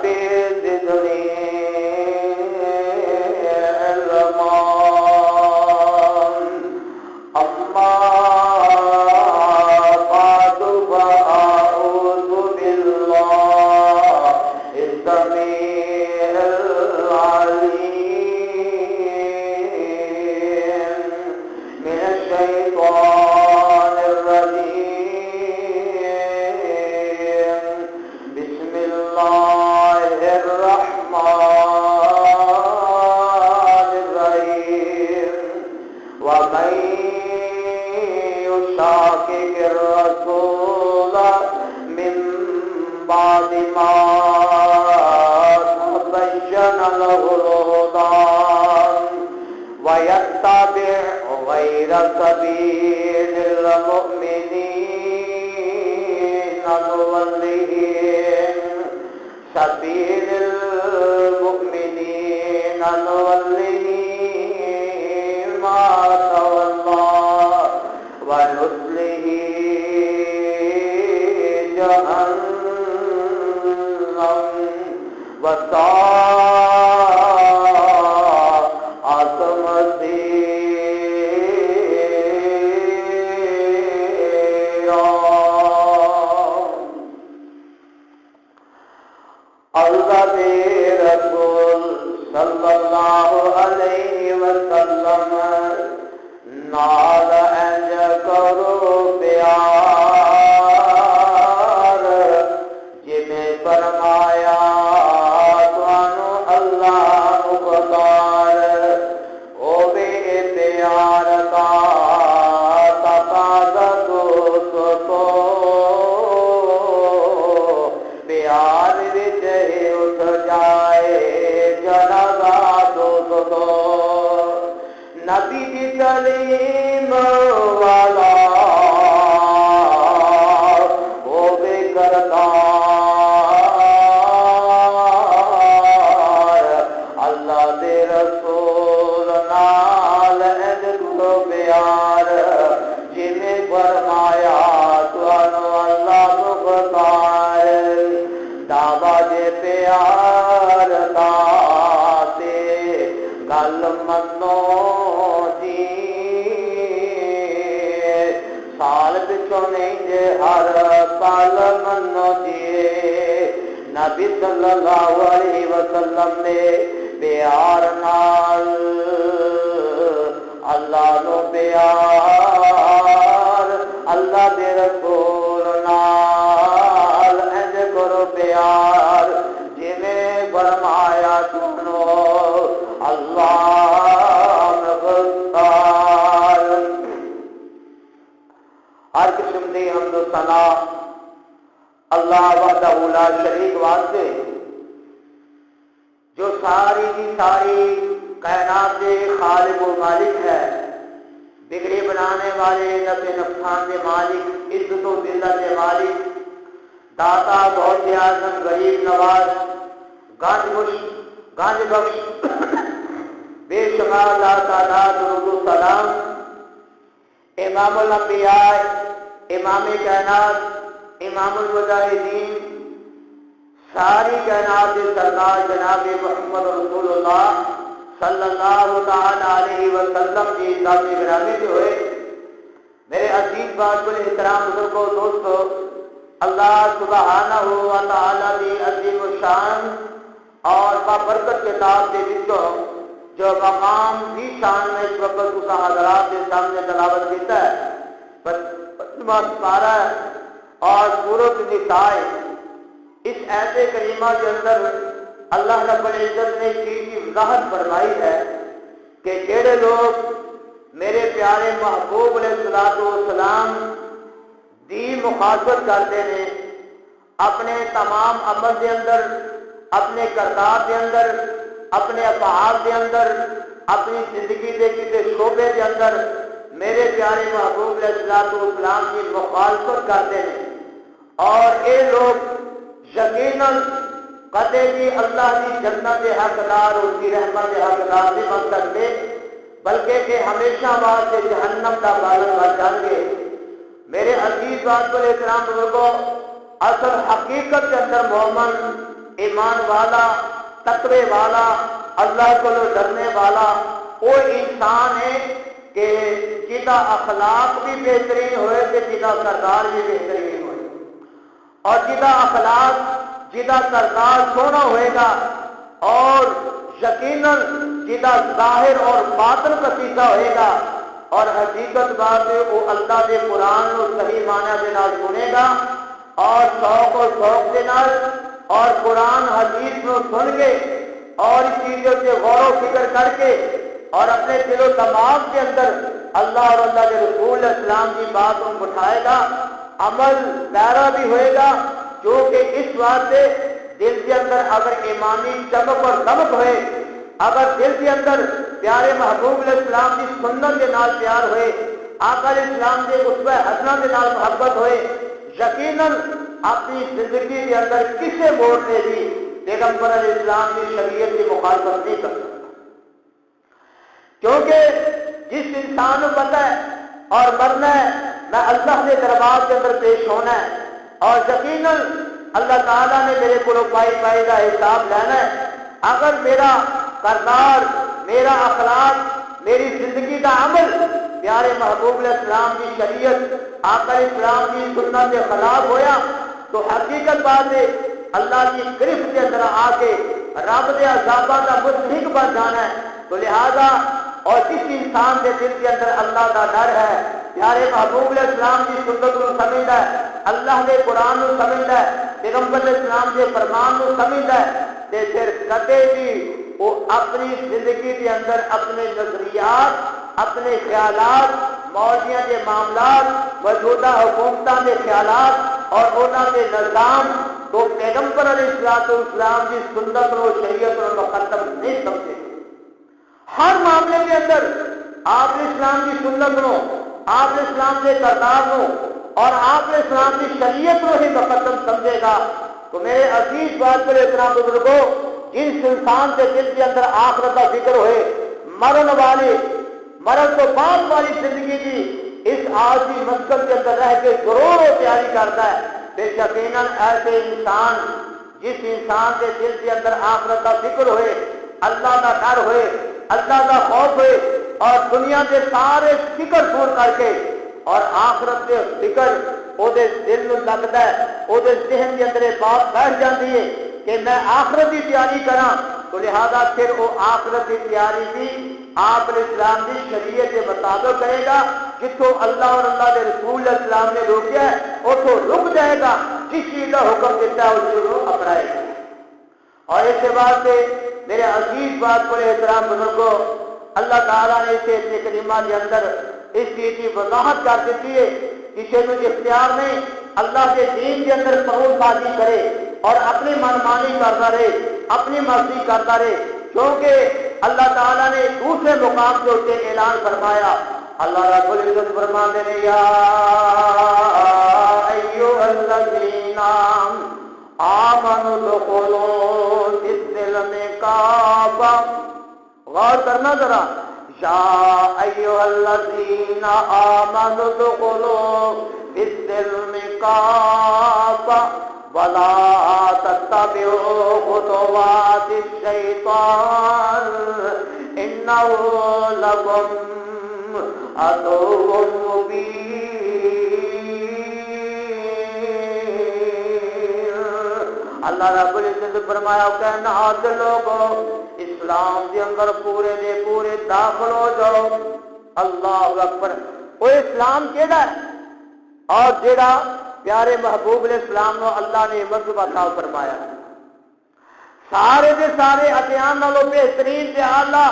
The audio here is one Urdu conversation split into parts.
ربی زدنی علما اما بعد فاعوذ باللہ السمیع العلیم من الشیطان الرجیم بسم اللہ الرحمن الرحیم ومن يشاقق الرسول من بعد ما تبين له الهدى ويتبع غير سبيل المؤمنين نوله سبيل المؤمنين نوله ما تولى ونصله جهنم وساءت مصيرا اللہ رسول صلی اللہ علیہ وسلم نال انج کرو پیار جنہیں فرمایا تانوں اللہ مختار ہوے پیار کا تقاضا دوست تو پیار وچ اٹھ جائے جنازہ دوست تو نبی کی تعلیم والا وہ بے کردار اللہ دے رسول نال انج کرو پیار جنہیں فرمایا تانوں اللہ مختار دعویٰ جے پیار دا تے گل منو سال پچھو نہیں جے ہر سال منو دیے نبی صلی اللہ علیہ وسلم نے پیار نال اللہ نو پیار اللہ دے رسول نال انج کرو پیار جویں فرمایا سنو اللہ مغفار ہر قسم دی حمد و ثنا اللہ وحدہ لا شریک واسطے جو ساری کی ساری کائنات کے خالق و مالک ہے، بگڑی بنانے والے نفع نقصان کے مالک، عزت و ذلت کے مالک، داتا بہت اعظم غریب نواز، گنج بخش بے شمار لا تعداد درود و سلام امام الانبیاء، امام کائنات، امام المجاہدین، ساری کائنات کے سردار جناب محمد رسول اللہ صلی اللہ تعالی علیہ وسلم کی ذات گرامی سے ہوئے میرے عزیز بات احترام بزرگوں دوستو، اللہ سبحانہ و تعالی کی عظیم الشان اور بابرکت کتاب کے وچوں جو مقام کی شان میں اس وقت اس حضرات کے سامنے تلاوت کیتا ہے، پچھما سپارہ اور سورۃ النساء، اس ایت کریمہ کے اندر اللہ رب العزت نے اس چیز کی وضاحت فرمائی ہے کہ جڑے لوگ میرے پیارے محبوب علیہ الصلوۃ والسلام دی مخاطبت کرتے ہیں، اپنے تمام عمل کے اندر، اپنے کردار کے اندر، اپنے افعال کے اندر، اپنی زندگی کے کسی شعبے کے اندر میرے پیارے محبوب علیہ الصلوۃ والسلام کی مخالفت کرتے ہیں، اور یہ لوگ یقیناً کدے بھی اللہ کی جنت کے حقدار، اس کی رحمت کے حقدار نہیں بن سکتے، بلکہ کہ ہمیشہ واسطے جہنم کا باغ بن جائیں گے۔ میرے عزیز بات پر احترام بزرگوں، اصل حقیقت کے اندر مومن ایمان والا، تقوی والا، اللہ کو ڈرنے والا وہ انسان ہے کہ جدا اخلاق بھی بہترین ہوئے کہ جدا کردار بھی بہترین ہوئے، اور جدا اخلاق جدا کردار سونا ہوئے گا، اور یقیناً جدا ظاہر اور باطن کسیدہ ہوئے گا، اور حقیقت بات ہے وہ اللہ کے قرآن کو صحیح معنی کے نال سنے گا، اور شوق و ذوق کے نال اور قرآن حدیث کو سن کے اور اس چیزوں سے غور و فکر کر کے اور اپنے دل و دماغ کے اندر اللہ اور اللہ کے رسول اسلام کی بات کو اٹھائے گا، عمل پیرا بھی ہوئے گا، جو کہ اس واسطے دل کے اندر اگر ایمانی چمک اور دمک ہوئے، اگر دل کے اندر پیارے محبوب علیہ السلام کی سنت کے نال پیار ہوئے، آقا علیہ السلام کے اسوہ حسنہ کے نال محبت ہوئے، یقیناً اپنی زندگی کے اندر کسی موڑ سے بھی پیغمبر علیہ السلام کی شریعت کی مخالفت نہیں کر سکتا، کیونکہ جس انسان کو پتہ ہے اور مرنا ہے میں اللہ کے دربار کے اندر پیش ہونا ہے، اور یقیناً اللہ تعالیٰ نے میرے کو پائی کا حساب لینا ہے، اگر میرا کردار، میرا اخلاق، میری زندگی کا عمل پیارے محبوب علیہ السلام کی شریعت، آقا علیہ السلام کی سنت کے خلاف ہویا تو حقیقت بات ہے اللہ کی گرفت کے اندر آ کے رب کے عذابہ کا مستحق بن جانا ہے۔ تو لہذا اور جس انسان کے دل کے اندر اللہ کا ڈر ہے، پیارے محبوب علیہ السلام کی سنت کو سمجھتا ہے، اللہ کے قرآن کو سمجھتا ہے، پیغمبر علیہ السلام کے فرمان کو سمجھتا ہے، تے پھر کدے بھی وہ اپنی زندگی کے اندر اپنے نظریات، اپنے خیالات، مولویوں کے معاملات، موجودہ حکومتوں کے خیالات اور انہوں کے نظام تو پیغمبر علیہ السلام کی سنت و شریعت اور مقدم نہیں سمجھے۔ ہر معاملے کے اندر آپ اسلام کی سنت کو، آپ اسلام کے کردار کو اور آپ اسلام کی شریعت کو ہی مقدم سمجھے گا۔ تو میرے عزیز بات کرے اتنا بزرگوں، جس انسان کے دل کے اندر آخرت کا فکر ہوئے، مرن تو بعد والی زندگی کی اس عارضی مسکن کے اندر رہ کے ضرور وہ تیاری کرتا ہے، بے یقیناً ایسے انسان، جس انسان کے دل کے اندر آخرت کا فکر ہوئے، اللہ کا ڈر ہوئے، اللہ کا خوف ہوئے، اور دنیا کے سارے فکر دور کر کے اور آخرت کے فکر وہ دل میں لگتا ہے، وہ ذہن کے اندر بات بیٹھ جاتی ہے کہ میں آخرت کی تیاری کرا، تو لہذا پھر وہ آخرت کی تیاری بھی آپ علیہ السلام کی شریعت کے مطابق کرے گا، جتوں اللہ اور اللہ کے رسول السلام نے روکیا ہے اتوں رک جائے گا، جس چیز کا حکم دیتا ہے اس چیز کو اپنائے گا۔ اور اس کے بعد سے میرے عزیز بات پر احترام بزرگوں، اللہ تعالیٰ نے اسے اپنے کریمہ کے اندر اس چیز کی وضاحت کر دیتی ہے، کسی کو اختیار نہیں اللہ کے دین کے اندر فروغ بازی کرے اور اپنی منمانی کرتا رہے، اپنی مرضی کرتا رہے، کیونکہ اللہ تعالیٰ نے دوسرے مقام کے اوپر اعلان فرمایا، اللہ رب العزت فرماتے ہیں یا ایھا الذین آمنوا ادخلوا فی السلم کافہ، غور کرنا ذرا، یا ایھا الذین آمنوا ادخلوا فی السلم کافہ ولا تتبعوا خطوات الشیطان انہ لکم عدو مبین۔ اللہ رب العزت فرمایا کہنا آج لوگوں اسلام کے اندر پورے دے پورے داخل ہو جاؤ۔ اللہ اکبر، وہ اسلام کیڑا ہے اور جڑا پیارے محبوب علیہ السلام کو اللہ نے مرتبہ عطا فرمایا، سارے دے سارے ادیان نالوں بہترین تے اعلیٰ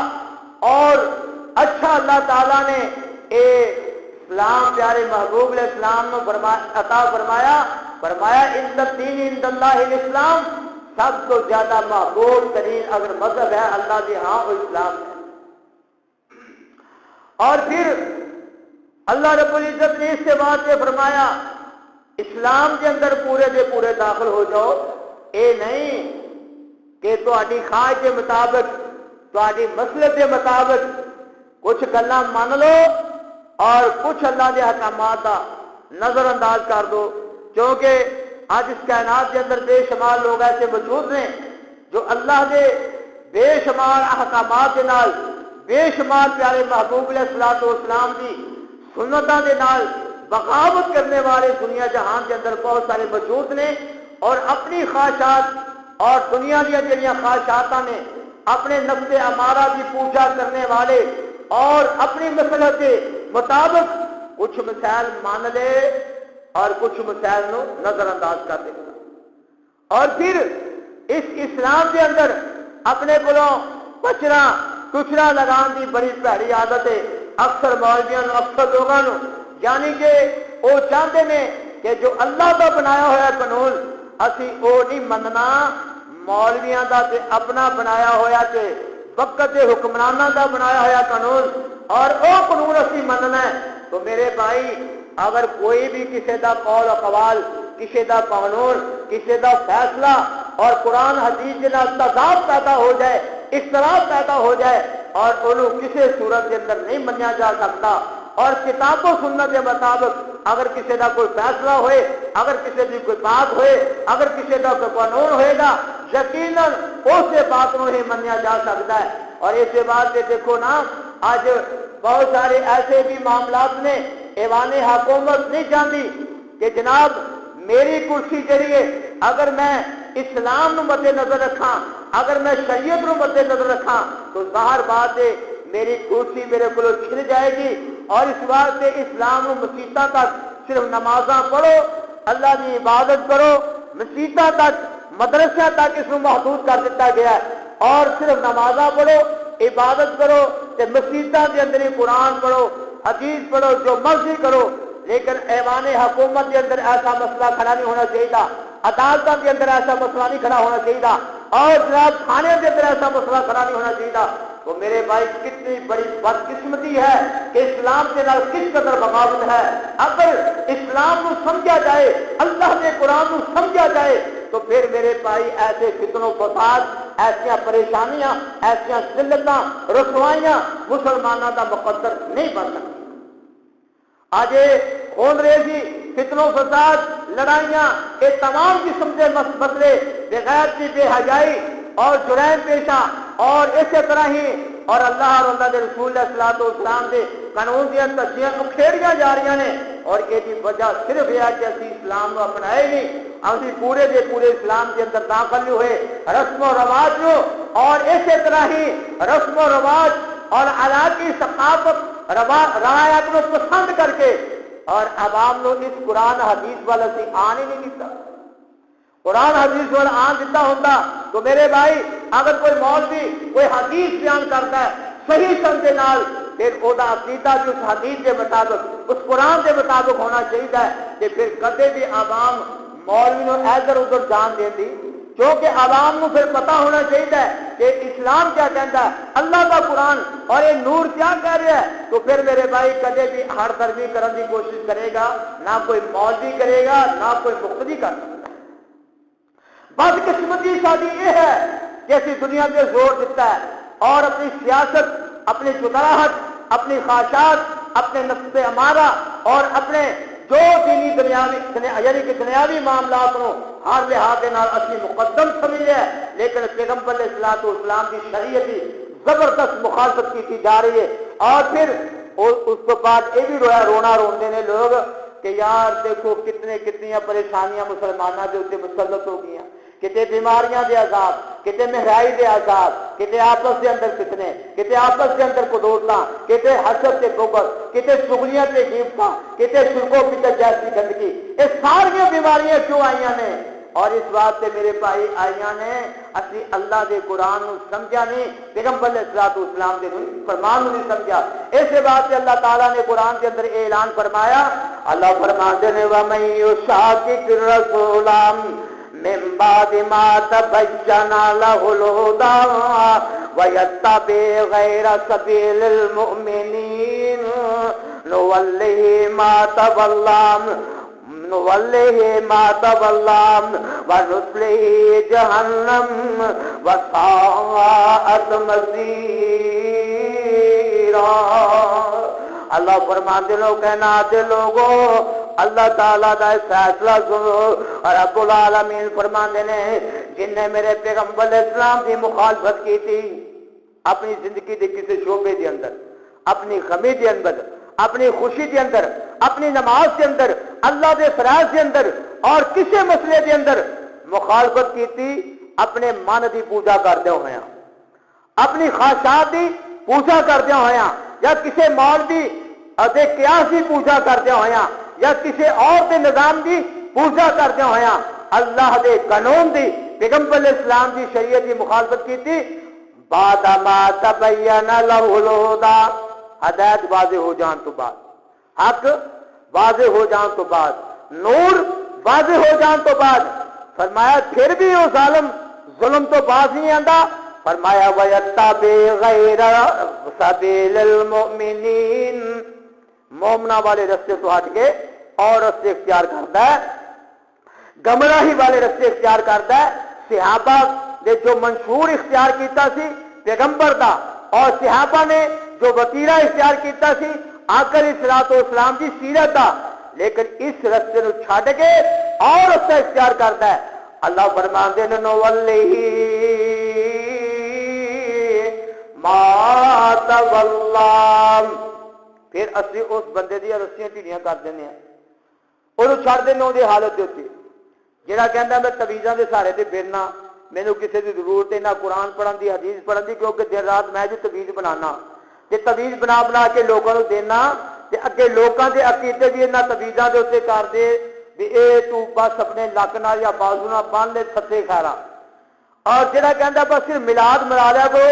اور اچھا اللہ تعالیٰ نے اے اسلام پیارے محبوب علیہ السلام کو عطا فرمایا، ان الدین عند اللہ الاسلام، سب سے زیادہ محبوب ترین اگر مذہب ہے اللہ کے ہاں وہ اسلام ہے۔ اور پھر اللہ رب العزت نے اس کے بعد سے فرمایا اسلام کے اندر پورے دے پورے داخل ہو جاؤ، اے نہیں کہ تہاڈی خواہش کے مطابق، تہاڈی مسلک کے مطابق کچھ گلاں مان لو اور کچھ اللہ کے احکامات کا نظر انداز کر دو، کیونکہ آج اس کائنات کے اندر بے شمار لوگ ایسے موجود ہیں جو اللہ کے بے شمار احکامات کے نال، بے شمار پیارے محبوب علیہ الصلوۃ والسلام کی سنتوں کے نال بغاوت کرنے والے دنیا جہان کے اندر بہت سارے موجود نے، اور اپنی خواہشات اور دنیا دیا جڑیاں خواہشات نے اپنے نفس امارہ کی پوجا کرنے والے اور اپنی مصلحت کے مطابق کچھ مسائل مان لے اور کچھ مسائل نو نظر انداز کر دے، اور پھر اس اسلام کے اندر اپنے کو بچنا کچرا لگان کی بڑی بھڑی عادت ہے اکثر مولویاں اکثر لوگوں، یعنی کہ وہ چاہتے ہیں کہ جو اللہ کا بنایا ہوا قانون اسی وہ نہیں مننا، مولویاں دا تے اپنا بنایا ہوا تے وقت کے حکمرانوں کا بنایا ہوا قانون اور وہ قانون اسی مننا ہے۔ تو میرے بھائی اگر کوئی بھی کسی دا قول اقوال، کسی دا قانون، کسی دا فیصلہ اور قرآن حدیث کے نال تضاد پیدا ہو جائے، اختلاف پیدا ہو جائے اور انہوں کسی صورت کے اندر نہیں منیا جا سکتا، اور کتاب و سنت کے مطابق اگر کسی کا کوئی فیصلہ ہوئے، اگر کسی کی کوئی بات ہوئے، اگر کسی کا کوئی قانون ہوئے گا، یقیناً اس بات کو نہیں منیا جا سکتا ہے۔ اور اس بات سے دیکھو نا، آج بہت سارے ایسے بھی معاملات نے ایوان حکومت نہیں چاہتی کہ جناب میری کرسی ذریعے اگر میں اسلام نو مد نظر رکھاں، اگر میں شریعت نو مد نظر رکھاں تو ظاہر بات ہے میری کرسی میرے کو چھن جائے گی، اور اس واسطے اسلام نو مسیتاں تک صرف نمازاں پڑھو، اللہ کی عبادت کرو، مسیتاں تک مدرسہ تک اس کو محدود کر دیتا گیا ہے، اور صرف نمازاں پڑھو، عبادت کرو تے مسیتاں کے اندر ہی قرآن پڑھو، حدیث پڑھو، جو مرضی کرو، لیکن ایوان حکومت کے اندر ایسا مسئلہ کھڑا نہیں ہونا چاہیے، عدالتوں کے اندر ایسا مسئلہ نہیں کھڑا ہونا چاہیے، اور جناب تھانے کے اندر ایسا مسئلہ کھڑا نہیں ہونا چاہیے۔ تو میرے بھائی کتنی بڑی بدقسمتی ہے کہ اسلام کے نال کس قدر بغاوت ہے۔ اگر اسلام کو سمجھا جائے، اللہ کے قرآن کو سمجھا جائے تو پھر میرے بھائی ایسے فتنوں فساد، ایسا پریشانیاں، ایسا ذلتاں رسوائیاں مسلمانوں کا مقدر نہیں بن سکتی۔ آج خون ریزی، فتنوں فساد، لڑائیاں، یہ تمام قسم کے مسئلے بغیر کی بے حیائی اور جرائم پیشہ اور اسی طرح ہی اور اللہ اور اللہ کے رسول علیہ الصلوۃ والسلام کے قانون دیا تجزیاں اکھیڑیاں جا رہی ہیں، اور یہ وجہ صرف یہ ہے کہ اسی اسلام کو اپنائے نہیں، اسی پورے کے پورے اسلام کے اندر داخل نہیں ہوئے، رسم و رواج جو اور اسی طرح ہی رسم و رواج اور علاقی ثقافت روایات کو پسند کر کے اور عوام لوگ اس قرآن حدیث والا سے آن ہی نہیں دیتا۔ قرآن حدیث والا آن دیتا ہوتا تو میرے بھائی اگر کوئی مولوی کوئی حدیث بیان کرتا ہے صحیح سمجھے نال، پھر وہ عقیدہ جو اس حدیث کے مطابق اس قرآن کے مطابق ہونا چاہیے کہ پھر کدے بھی عوام مولوی نو ادھر ادھر جان دیں دی، کیونکہ عوام کو پھر پتا ہونا چاہیے کہ اسلام کیا کہتا ہے، اللہ کا قرآن اور یہ نور کیا کہہ رہا ہے، تو پھر میرے بھائی کدے بھی ہر درمی کرنے کی کوشش کرے گا نہ کوئی مولوی کرے گا نہ کوئی مقتدی کر سکتا ہے۔ بدقسمتی ساری یہ ہے کہ اسی دنیا پہ زور دیتا ہے اور اپنی سیاست، اپنی جداحت، اپنی خواہشات، اپنے نفس امارہ اور اپنے جو دینی دنیاوی یعنی کہ دنیاوی معاملات کو ہر لحاظ کے نال اسی مقدم سمجھ ہے، لیکن پیغمبر علیہ الصلوۃ والسلام کی شریعت کی زبردست مخالفت کی جا رہی ہے۔ اور پھر اس کے بعد یہ بھی رونا روندے نے لوگ کہ یار دیکھو کتنی پریشانیاں مسلمانوں کے اتنے مسلط ہو گئی ہیں، کتے بیماریاں دے عذاب، کتے مہنگائی دے عذاب، کتے آپس کے اندر فتنے، کتے آپس کے اندر قدورتاں، کتے حسد تے بغض، کتے چغلیاں تے غیبتاں، کتے شرک و بدعت جیسی گندگی، یہ ساری بیماریاں کیوں آئیاں نے؟ اور اس بات سے میرے بھائی آئیاں نے اسی اللہ کے قرآن نو سمجھا نہیں، پیغمبر علیہ الصلوۃ والسلام کے فرمان نو نہیں سمجھا۔ اس بات سے اللہ تعالیٰ نے قرآن کے اندر اعلان فرمایا، اللہ فرماتے ہیں وَمَن يُشَاقِقِ الرَّسُولَ من بعد ما تبين له الهدى ويتبع غير سبيل المؤمنين نوله ما تولى ونصله جهنم وساءت مصيرا۔ اللہ فرماتے لو کہنا دے لوگو اللہ تعالیٰ دا فیصلہ سنو۔ رب العالمین فرماندے نے جن نے میرے پیغمبر علیہ السلام کی مخالفت کی تھی اپنی زندگی کے کسی شعبے کے اندر، اپنی غمی کے اندر، اپنی خوشی کے اندر، اپنی نماز کے اندر، اللہ کے فرائض کے اندر اور کسی مسئلے کے اندر مخالفت کی تھی، اپنے من کی پوجا کردے ہوئے اپنی خواہشات کی پوجا کردے ہوئے یا کسی مال کی قیاس کی پوجا کردے ہوئے یا کسی اور کے نظام کی پوجا کردے ہوئے اللہ دے قانون دی پیغمبر علیہ السلام کی شریعت کی مخالفت کی تھی، بعد ما تبین لہ الہدی، ہدایت واضح ہو جان تو بعد، حق واضح ہو جان تو بعد، نور واضح ہو جان تو بعد فرمایا پھر بھی وہ ظالم ظلم تو باز نہیں آندا، فرمایا وَيَتَّبِعْ غَيْرَ سَبِيلِ الْمُؤْمِنِينَ، مومنا والے رستے تو ہٹ کے اور رستے اختیار کرتا ہے، گمراہی والے رستے اختیار کرتا ہے۔ صحابہ نے جو منشور اختیار کیتا سی پیغمبر دا اور صحابہ نے جو وتیرہ اختیار کیتا سی آقا علیہ الصلوۃ والسلام کی سیرت دا، لیکن اس رستے نو چھڈ کے اور رستہ اختیار کرتا ہے۔ اللہ فرماندے نے نولیہ ما تولا، پھر اسی اس بندے دی رسیاں ڈھیلیاں کر دینے ہیں، انہوں چھڈ دینے دی حالت ہوتی جہاں کہندا میں تویزاں دے سہارے تے پھرنا، مینوں کسی دی ضرورت ہے نہ قرآن پڑھن دی حدیث پڑھن دی، کیونکہ دن رات میں جو تویز بنانا تے تویز بنا بنا کے لوگوں کو دینا تے اگے لوگوں دے عقیدے بھی انہاں تویزاں دے اوتے کر دے بھی اے تو بس اپنے نک نال یا بازو نال بن لے تھتے خیرا، اور جہاں کہندا بس صرف میلاد منا لیا کرو،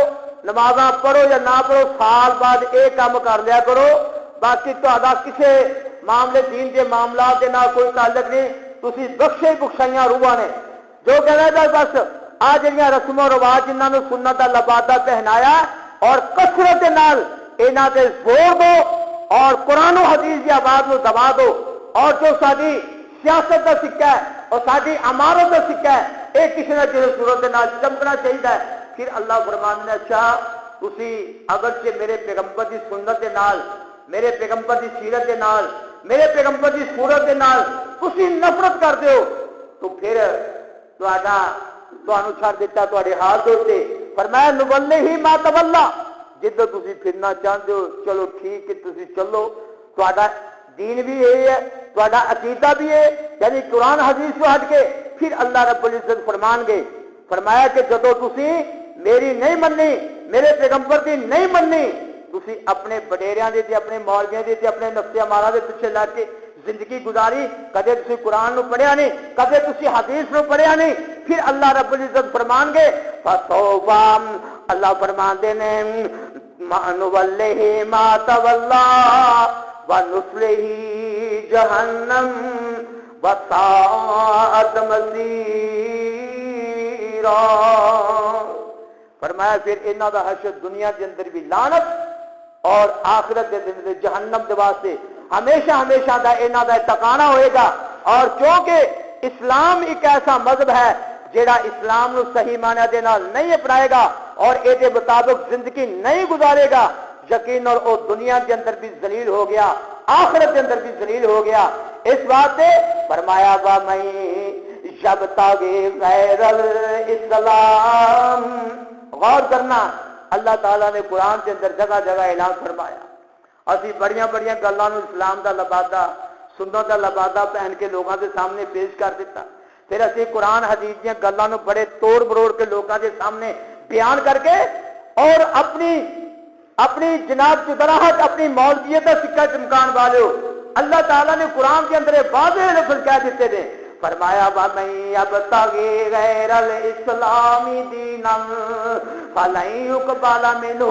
نمازاں پڑھو یا نہ پڑھو، سال بعد یہ کام کر لیا کرو، باقی تہاڈا کسے معاملے دین کے معاملات کے نال کوئی تعلق نہیں، تسی بخشے بخشائیاں روحاں نے جو کہنا بس آ جڑیاں رسم و رواج جنہاں نوں سنت دا لبادہ پہنایا اور کثرت دے نال انہاں تے زور دو اور قرآن و حدیث کی آواز نو دبا دو، اور جو ساری سیاست کا سکہ ہے اور ساری عمارت کا سکہ ہے یہ کسی نہ کسی صورت دے نال چمکنا چاہیے۔ پھر اللہ فرمانے نے اچھا تسی اگرچہ میرے پیغمبر کی سنت دے نال، میرے پیغمبر کی سیرت دے نال، میرے پیغمبر کی صورت دے نال تسی نفرت کرتے ہو تو پھر تانوں چھڈ دیتا تواڈے حال دے اوتے، فرمایا نولیہ ما تولا، جدھر تسی پھرنا چاہتے ہو چلو ٹھیک ہے تسی چلو، تہاڈا دین بھی یہی ہے، تہاڈا عقیدہ بھی ہے، یعنی قرآن حدیث کو ہٹ کے پھر اللہ رب العزت فرمان گے، فرمایا کہ جدو تسی میری نہیں مننی، میرے پیغمبر دی نہیں مننی، تسی اپنے وڈیریاں دے تے اپنے مولویاں دے تے اپنے نفس امارہ دے پیچھے لگ کے زندگی گزاری، کدے تسی قرآن نو پڑھیا نہیں، کدے تسی حدیث نو پڑھیا نہیں، پھر اللہ رب العزت فرمان گے فسوفا، اللہ فرمان دے نے نولیہ ما تولا ونصلہ جہنم وساءت مصیرا، فرمایا پھر انہاں دا حشر دنیا کے اندر بھی لعنت اور آخرت کے دن میں جہنم کے واسطے ہمیشہ ہمیشہ دا انہاں دا ٹکانا ہوئے گا۔ اور چونکہ اسلام ایک ایسا مذہب ہے جیڑا اسلام نو صحیح معنی دے نال نہیں اپنائے گا اور اے دے مطابق زندگی نہیں گزارے گا، یقین اور او دنیا کے اندر بھی ذلیل ہو گیا، آخرت کے اندر بھی ذلیل ہو گیا۔ اس بات سے فرمایا وَمَن یبتغی غیر الاسلام، غور کرنا اللہ تعالیٰ نے قرآن کے اندر جگہ جگہ اعلان فرمایا، اسی بڑیاں بڑیاں گلاں نوں اسلام دا لبادہ سنت دا لبادہ پہن کے لوگوں کے سامنے پیش کر دیتا، پھر اسی قرآن حدیث دیاں گلاں نوں بڑے توڑ مروڑ کے لوگوں کے سامنے بیان کر کے اور اپنی جناب چدراہٹ اپنی مولویت کا سکہ چمکان والے ہو، اللہ تعالیٰ نے قرآن کے اندر واضح لفظ کہہ دیتے تھے، فرمایا وَمَن یبتغی غیر الاسلام دینا فلن یقبل منہ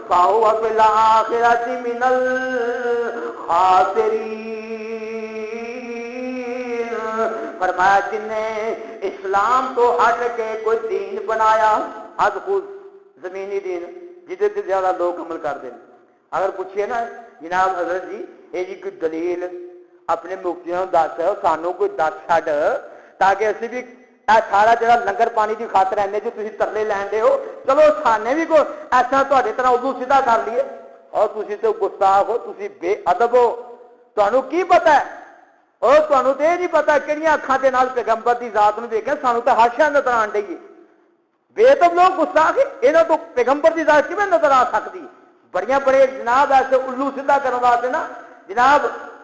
فہو فی الآخرۃ من الخاسرین، فرمایا جن نے اسلام تو ہٹ کے کوئی دین بنایا، حد خود زمینی دین جدے سے زیادہ لوگ عمل کر دیں، اگر پوچھئے نا جناب حضرت جی یہ جی کوئی دلیل اپنے مفتیوں دس سانوں کوئی دس چھڈ تاکہ اسی بھی سارا جڑا لنگر پانی کی خاطر اینے جو تسی ترلے لین دے ہو، چلو سانے بھی کوئی ایسا تہاڈے طرح اردو سیدھا کر لیے، اور تسی تو گستاخ ہو، تسی بے ادب ہو، تانوں کی پتہ ہے اور تمہیں تو یہ نہیں پتا کہڑی اکھاں دے نال پیغمبر دی ذات نوں ویکھیا، سانوں تو ہاشا نظر آن ڈئی ہے۔ بےتب لوگ گستاخ یہاں تو پیغمبر دی ذات کیویں نظر آ سکتی؟ بڑے بڑے جناب ایسے الو سیدھا کرنے واسطے نا جناب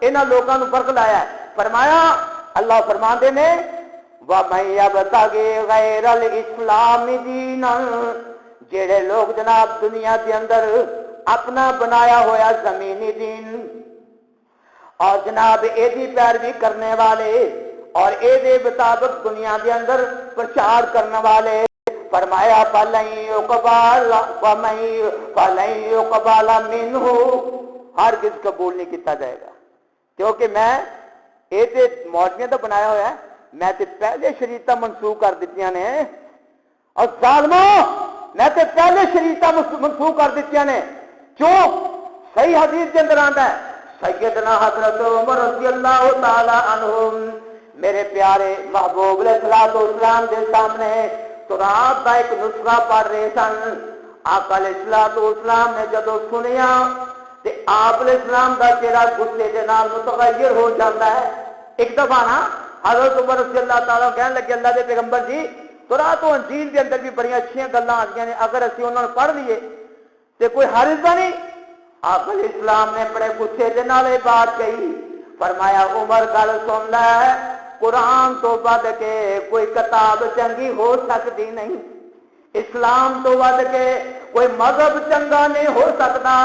انہاں لوگوں کو فرق لایا ہے۔ فرمایا اللہ فرماندے نے وَمَن يَبْتَغِ غَيْرَ الْإِسْلَامِ دِينًا، جڑے لوگ جناب دنیا کے اندر اپنا بنایا ہوا زمینی دین اور جناب ایدی پیروی کرنے والے اور ایدے مطابق دنیا کے اندر پرچار کرنے والے، فرمایا فَلَن يُقْبَلَ مِنْهُ، ہرگز قبول نہیں کیتا جائے گا، کیونکہ میں یہ مولویاں تو بنایا ہوا ہے، میں تے پہلے شریعتاں منسوخ کر دتیاں نے، اور ظالمو میں تے پہلے شریعتاں منسوخ کر دتیاں نے، کیوں؟ صحیح حدیث کے اندر آتا ہے سیدنا حضرت عمر رضی اللہ تعالی عنہ میرے پیارے محبوب علیہ الصلوۃ والسلام کے سامنے قرآن کا ایک نسخہ پڑھ رہے سن۔ آقا علیہ الصلوۃ والسلام نے جدو سنیا تے آپ علیہ السلام کا چہرہ غصے کے نال متغیر ہو جاتا ہے۔ ایک دفعہ نا حضرت عمر رضی اللہ تعالیٰ کہنے لگے اللہ دے پیغمبر جی قرآن و انجیل کے اندر بھی بڑی اچھیاں گلاں آتی ہیں، اگر اسی انہوں نے پڑھ لیے تو کوئی حرج تو نہیں؟ آقا علیہ السلام نے بڑے غصے کے نال یہ بات کہی، فرمایا عمر گل سن لے، قرآن تو ود کے کوئی کتاب چنگی ہو سکتی نہیں، اسلام تو ود کے کوئی مذہب چنگا نہیں ہو سکتا۔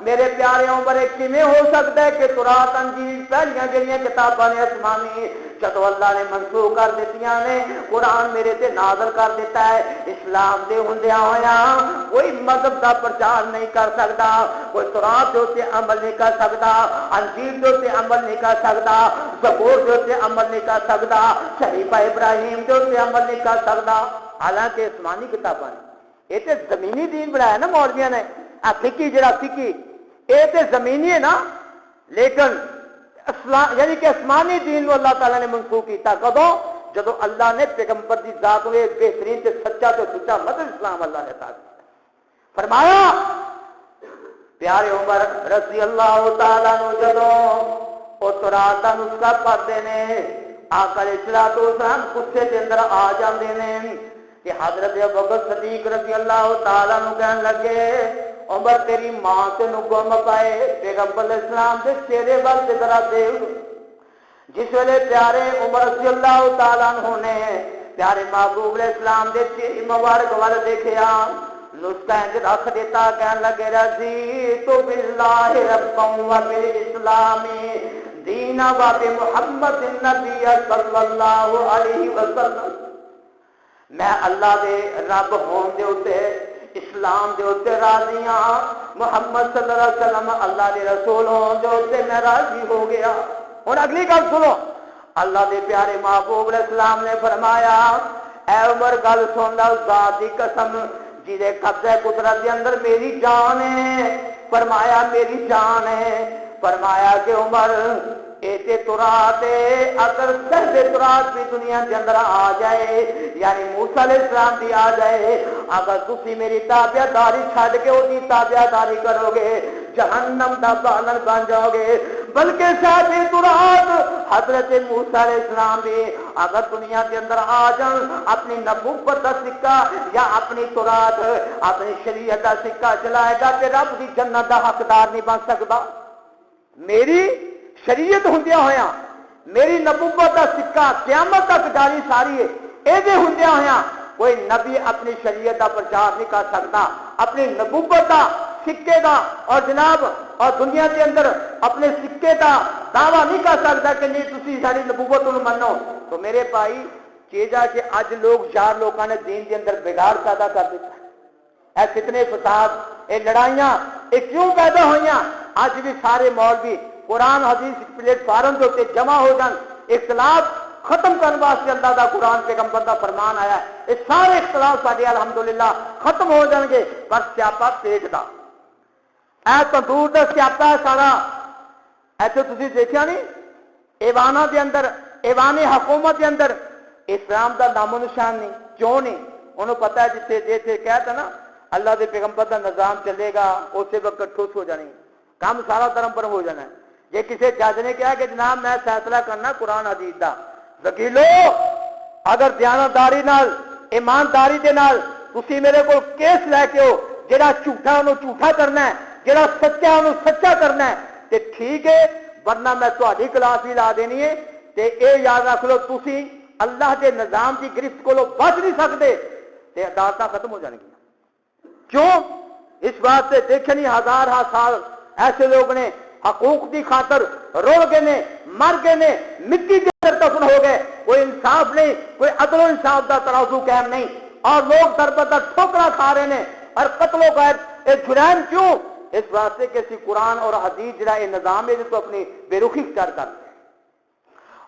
میرے پیارے عمر کیویں ہو سکتا ہے کہ تورات انجیل پہلیاں جڑیاں کتاباں نے آسمانی جدو اللہ نے منسوخ کر دتیاں نے قرآن میرے تے نازل کر دیتا ہے، اسلام دے ہوندیاں ہویا کوئی مذہب دا پرچار نہیں کر سکتا، کوئی تورات دے اوتے عمل نہیں کر سکتا، انجیل دے اوتے عمل نہیں کر سکتا، زبور دے اوتے عمل نہیں کر سکتا، صحیفہ ابراہیم دے اوتے عمل نہیں کر سکتا، حالانکہ آسمانی کتاباں نے یہ تے زمینی دین بنایا نا مولویاں نے، فقی جڑا فقی یہ تے زمینی ہے نا، لیکن یعنی کہ آسمانی دین کو اللہ تعالیٰ نے منسوخ کیتا کدوں؟ جدو اللہ نے پیغمبر دی ذات ہوئے بہترین تے سچا تے سچا مدد اسلام اللہ نے عطا کیا۔ فرمایا پیارے عمر رضی اللہ تعالیٰ عنہ جدو او تورات دا نسخہ پڑھتے ہیں آقا علیہ الصلوۃ والسلام غصے کے اندر آ جاندے نے کہ حضرت ابوبکر صدیق رضی اللہ تعالیٰ عنہ کہنے لگے عمر تیری ماں تینوں گم پائے پیغمبر علیہ السلام دے چہرے وال ذرا دیکھ۔ جس ویلے پیارے عمر رضی اللہ تعالیٰ عنہ نے پیارے محبوب علیہ السلام دے چہرے مبارک وال دیکھیا نسخہ انج رکھ دیتا، کہنے لگے رضیت باللہ ربا و بالاسلام دینا و بمحمد النبی صلی اللہ علیہ وسلم، میں اللہ دے رب ہون دے اوتے اسلام دے اوتے راضی ہاں، محمد صلی اللہ علیہ وسلم اللہ دے رسول ہون دے اوتے میں راضی ہو گیا۔ ہن اگلی گل سنو، اللہ دے پیارے محبوب علیہ السلام نے فرمایا اے عمر گل سن لو، ذات دی قسم جہدے قبضہ قدرت کے اندر میری جان ہے، فرمایا میری جان ہے، فرمایا کہ عمر ایتے تورات اگر سرد تورات بھی دنیا کے اندر آ جائے یعنی موسیٰ علیہ السلام بھی آ جائے، اگر تسی میری تابعہ داری چھڈ کے وہ تابعہ داری کرو گے جہنم دا بالن بن جاؤ گے، بلکہ ساتھ تورات حضرت موسیٰ علیہ السلام بھی اگر دنیا کے اندر آ جان اپنی نبوت کا سکہ یا اپنی تورات اپنی شریعت کا سکہ چلائے گا کہ رب کی جنت دا حقدار نہیں بن سکتا۔ میری شریعت ہوندیا ہویا میری نبوت کا سکہ قیامت تک جاری ساری ہے، یہ ہوندیا ہویا کوئی نبی اپنی شریعت کا پرچار نہیں کر سکتا، اپنی نبوت کا سکے دا اور جناب اور دنیا کے اندر اپنے سکے کا دعویٰ نہیں کر سکتا کہ نہیں تسی ساری نبوت کو منو۔ تو میرے بھائی چیزا کہ اج لوگ چار لوگوں نے دین کے اندر بگاڑ پیدا کر دیتا ہے، اے فتنے فساد اے لڑائیاں اے کیوں پیدا ہوئیاں؟ اج بھی سارے مولوی قرآن حدیث پلیٹ فارم کے اتنے جمع ہو جان، اختلاف ختم کرنے واسطے اللہ دا قرآن پیغمبر دا فرمان آیا ہے، یہ سارے اختلاف سارے الحمدللہ ختم ہو جان گے، پر سیاپا پیٹ دا اے تندور دا سیاپا ہے سارا۔ ایسے تسی دیکھا نہیں ایوانہ دے اندر ایوان حکومت دے اندر اسلام دا نام و نشان نہیں، کیوں نہیں؟ انہوں پتہ ہے جسے جیسے کہتا نا اللہ دے پیغمبر دا نظام چلے گا اسی وقت ٹھوس ہو جانی، کام سارا دھرم پر ہو جانا ہے، جے کسی جج نے کہا کہ جناب میں فیصلہ کرنا قرآن حدیث دا، وکیلو اگر دیانتداری نال ایمانداری دے نال تسی میرے کو کیس لے کے ہو، جڑا جھوٹا انہوں جھوٹا کرنا ہے، جڑا سچا انہوں سچا کرنا ہے تے ٹھیک ہے، ورنہ میں تہاڈی کلاس بھی لا دینی ہے تے اے یاد رکھ لو تسی اللہ کے نظام کی گرفت کو بچ نہیں سکتے تے عدالتاں ختم ہو جان گی۔ کیوں؟ اس بات سے دیکھیں نہیں ہزار سال ایسے لوگ نے حقوق کی خاطر رو گئے نے، مر گئے نے، مٹی کے اندر دفن ہو گئے، کوئی انصاف نہیں، کوئی عدل و انصاف کا ترازو قائم نہیں، اور لوگ در بدر ٹھوکرا کھا رہے ہیں اور قتل و غارت یہ جرائم کیوں؟ اس واسطے کہ اسی قرآن اور حدیث جڑا یہ نظام ہے تو اپنی بے رخی اختیار کرتے ہیں۔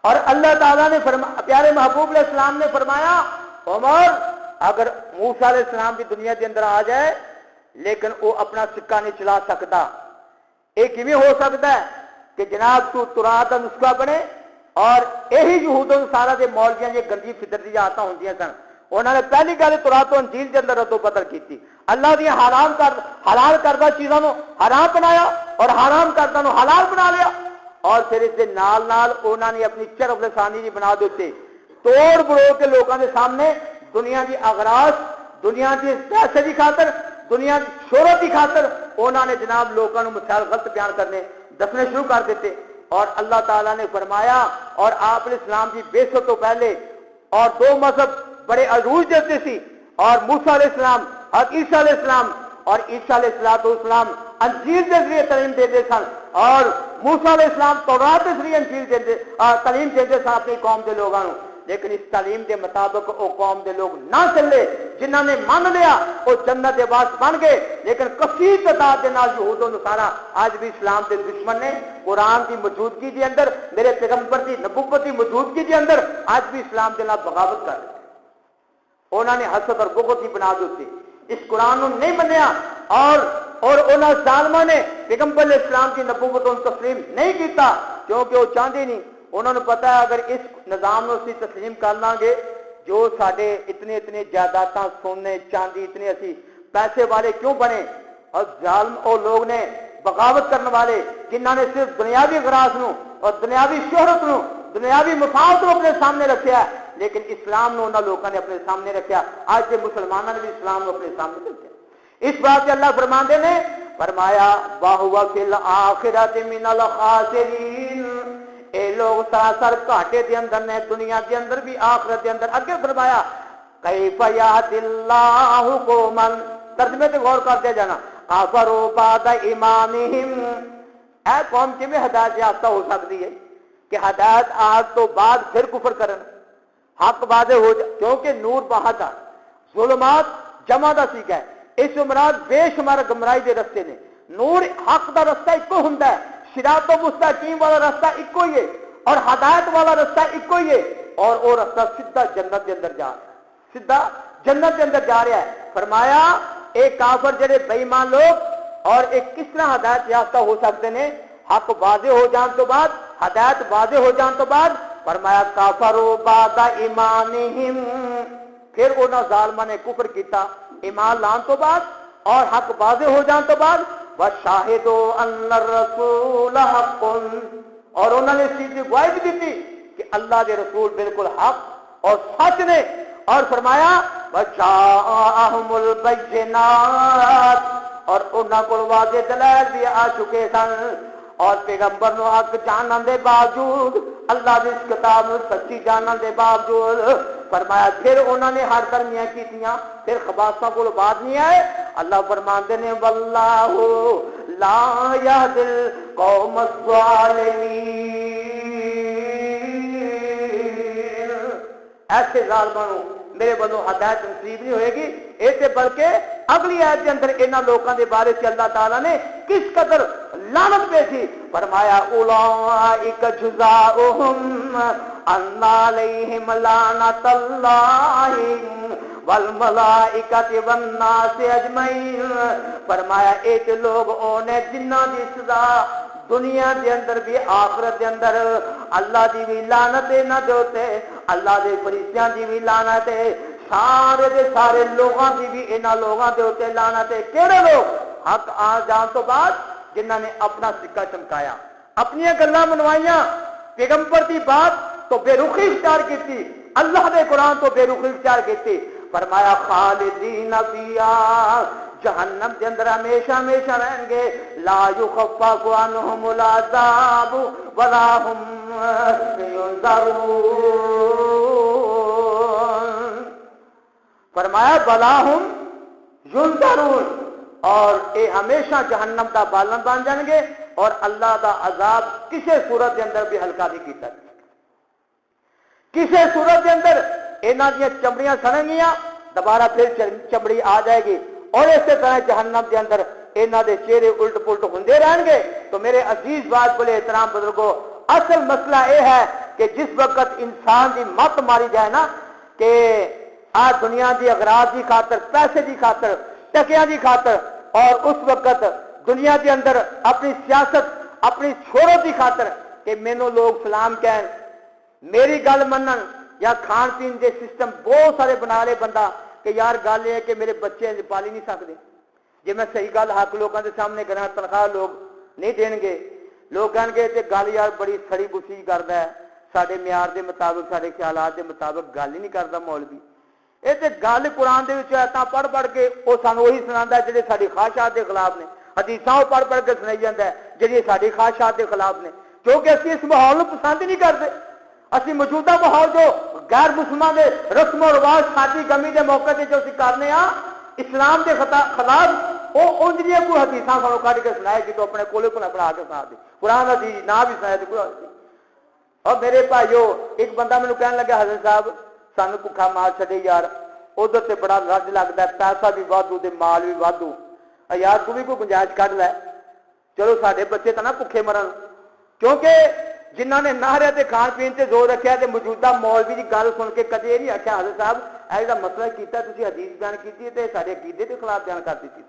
اور اللہ تعالیٰ نے پیارے محبوب علیہ السلام نے فرمایا عمر اگر موسیٰ علیہ السلام بھی دنیا کے اندر آ جائے لیکن وہ اپنا سکہ نہیں چلا سکتا، ایک بھی ہو سکتا ہے کہ جناب تو ترات کا نسخہ بنے اور یہی یہود و نصارا دے مولویاں یہ گندی فطرتی آدتاں ہوندیاں سن، انہوں نے پہلی گل تورات و انجیل کے اندر رد و بدل کی تھی، اللہ دی حلال کردہ چیزوں کو حرام بنایا اور حرام کردہ نو حلال بنا لیا، اور پھر اس کے نال نال انہوں نے اپنی چرف لسانی جی بنا دیتے توڑ بڑو کے لوگوں کے سامنے دنیا کی اغراض، دنیا کی پیسے کی خاطر، دنیا کی شہرت کی خاطر انہوں نے جناب لوگوں مسائل غلط بیان کرنے دسنے شروع کر دیتے۔ اور اللہ تعالیٰ نے فرمایا اور آپ علیہ السلام کی بعثت تو پہلے اور دو مذہب بڑے عروج دیتے سی، اور موسیٰ علیہ السلام اور عیسیٰ علیہ السلام، اور عیسیٰ علیہ السلام انجیل کے ذریعے تعلیم دیتے سن اور موسیٰ علیہ السلام تورات کے ذریعے انجیل تعلیم دیتے سن اپنی قوم کے لوگوں، لیکن اس تعلیم کے مطابق وہ قوم کے لوگ نہ چلے، جنہوں نے مان لیا وہ جنت کے باعث بن گئے، لیکن کثیر تعداد کے نال یہود و نصارا آج بھی اسلام کے دشمن نے، قرآن کی موجودگی کے اندر میرے پیغمبر کی نبوت کی موجودگی کے اندر آج بھی اسلام کے نال بغاوت کر رہے، انہوں نے حسد اور بغض کی بنا دیتی، اس قرآن کو نہیں منیا، اور انہوں ظالموں نے پیغمبر علیہ السلام کی نبوت کو تسلیم نہیں کیتا، کیونکہ وہ چاہتے نہیں، انہوں نے پتا ہے اگر اس نظام کو اسی تسلیم کر لیں گے جو سارے اتنے جائیداد سونے چاندی اتنے اسی پیسے والے کیوں بنے، اور ظالم اور لوگ نے بغاوت کرنے والے جنہوں نے صرف دنیاوی اغراض نو اور دنیاوی شہرت نو دنیاوی مفاد کو اپنے سامنے رکھا ہے، لیکن اسلام نو انہوں لوگوں نے اپنے سامنے رکھا، آج کے مسلمانوں نے بھی اسلام کو اپنے سامنے رکھا۔ اس بات سے اللہ فرماندے نے فرمایا وَهُوَ فِي الْآخِرَةِ مِنَ الْخَاسِرِينَ، اے لوگ سراسر گھاٹے دے اندر نے، دنیا دے اندر بھی آخرت دے اندر۔ اگے فرمایا کیف یہدی اللہ قوما، ترجمے تے غور کرتے جانا، کفروا بعد ایمانہم، اے قوم کیویں ہدایت یافتہ ہو سکتی ہے کہ ہدایت آج تو بعد پھر کفر کرن، حق واضح ہو جائے، کیونکہ نور بہت ہے، ظلمات جمع دا سیکھا ہے، اس مراد بے شمار گمراہی دے رستے نے، نور حق دا رستہ ایکو ہوندا ہے، صراط مستقیم والا رستہ ایکو ہی ہے، اور ہدایت والا رستہ ایکو ہی ہے، اور وہ رستہ سیدھا جنت کے اندر جا رہا ہے، سیدھا جنت کے اندر جا رہا ہے۔ فرمایا ایک کافر جڑے بے ایمان لوگ اور ایک کس طرح ہدایت یافتہ ہو سکتے ہیں، حق واضح ہو جان تو بعد، ہدایت واضح ہو جان تو بعد، فرمایا کافروا بعد ایمانہم، پھر انہاں ظالماں نے کفر کیتا ایمان لان تو بعد اور حق واضح ہو جان تو بعد، وَشَاهِدُوا أَنَّ الرَّسُولَ حَقٌّ، اور انہوں نے اس چیز کی گواہی بھی دی کہ اللہ کے رسول بالکل حق اور سچ نے، اور فرمایا وَجَاءَهُمُ الْبَيِّنَاتُ، اور انہوں کو واضح دلائل بھی آ چکے سن، اور پیغمبر نو حق جانن دے باوجود، اللہ کی اس کتاب نو سچی جانن دے باوجود، فرمایا پھر انہوں نے ہر درمیاں کیتیاں، پھر خباثتوں کو بعد نہیں آئے۔ اللہ فرماندے نے واللہ لا یہدی القوم الظالمین، ایسے ظالموں میرے بندوں ہدایت نصیب نہیں ہوئے گی، ایسے بلکہ اگلی آیت کے اندر انہاں لوگوں کے بارے سے اللہ تعالیٰ نے کس قدر لعنت بھیجی، فرمایا اولئک جزاؤہم ان علیہم لعنت اللہ والملائکۃ والناس اجمعین، فرمایا ایک لوگ اونے جنہاں دی سزا دنیا دے اندر بھی آخرت دے اندر اللہ دی بھی لعنت نہ دوتے، اللہ دے فرشتیاں دی بھی لعنت ہے، سارے دے سارے لوگاں دی بھی انہاں لوگاں دے اوتے لعنت ہے۔ کیڑے لوگ؟ حق آ جان تو بعد جنہاں نے اپنا سکہ چمکایا، اپنی گلاں منوائیاں، پیغمبر دی بات تو بے رخی اختیار کی، اللہ دے قرآن تو بے رخی اختیار کی. فرمایا خالدین فیہا، جہنم کے اندر ہمیشہ ہمیشہ رہیں گے. لا یخفف عنہم العذاب ولا هم ینظرون. فرمایا ولا هم ینظرون، اور اے ہمیشہ جہنم دا بالن بن جان گے، اور اللہ دا عذاب کسی صورت کے اندر بھی ہلکا نہیں کیتا. کسی صورت کے اندر انہاں دی چمڑیاں سڑیں گیاں، دوبارہ پھر چمڑی آ جائے گی، اور اسی طرح جہنم کے اندر انہاں دے چہرے الٹ پلٹ ہوندے رہن گے. تو میرے عزیز بات بولے احترام بزرگوں، اصل مسئلہ یہ ہے کہ جس وقت انسان کی مت ماری جائے نا کہ آج دنیا کی اغراض کی خاطر، پیسے کی خاطر، ٹکیاں کی خاطر، اور اس وقت دنیا کے اندر اپنی سیاست، اپنی شہرت کی خاطر کہ مینوں لوگ سلام کہن، میری گل منن، یا کھان پین کے سسٹم بہت سارے بنا لے بندہ کہ یار گل یہ ہے کہ میرے بچے پال ہی نہیں سکتے. جی میں صحیح گل حق لوگوں کے سامنے کرنا، تنخواہ لوگ نہیں دیں گے، لوگ کہیں گے کہ گل یار بڑی سڑی بسی کرتا ہے، سارے معیار کے مطابق، سارے خیالات کے مطابق گل ہی نہیں کرتا مولوی. یہ تو گل قرآن کے آیتاں پڑھ پڑھ کے وہ سانوں وہی سنا ہے جہے ساری خواہشات کے خلاف نے، حدیثاں وہ پڑھ پڑھ کے سنائی جاتا ہے جہی ساری خواہشات کے خلاف نے، کیونکہ اسی اس ماحول کو پسند ہی نہیں کرتے. اسی موجودہ ماحول جو غیر مسلمان کے رسم و رواج، شادی گمی کے موقع سے جو اسی کرنے ہاں اسلام کے خلاف، وہ انجلیاں کوئی حدیثاں سانوں کھڑ کے سنائے گی تو اپنے کولے کولے پڑھا کے سنا دے، قرآن حدیث نہ بھی سنائے تو کوئی حدیث. اور میرے بھائیو، ایک بندہ مینوں کہنے لگا حضرت صاحب سانوں بھکھا مار چھڈے یار، ادھر سے بڑا رج لگتا ہے، پیسہ بھی وادو تے مال بھی وادو، یار تو بھی کوئی گنجائش کਢ لے، چلو سارے بچے تو نہ بھکھے مرن. کیونکہ جنہوں نے نہرے تے کھان پین سے زور رکھا تے موجودہ مولوی کی گل سن کے کدی یہ نہیں آخیا حضرت صاحب ایسا مسئلہ کیتا تسی حدیث بیان کی تے سارے عقیدے کے خلاف بیان کر دیتی.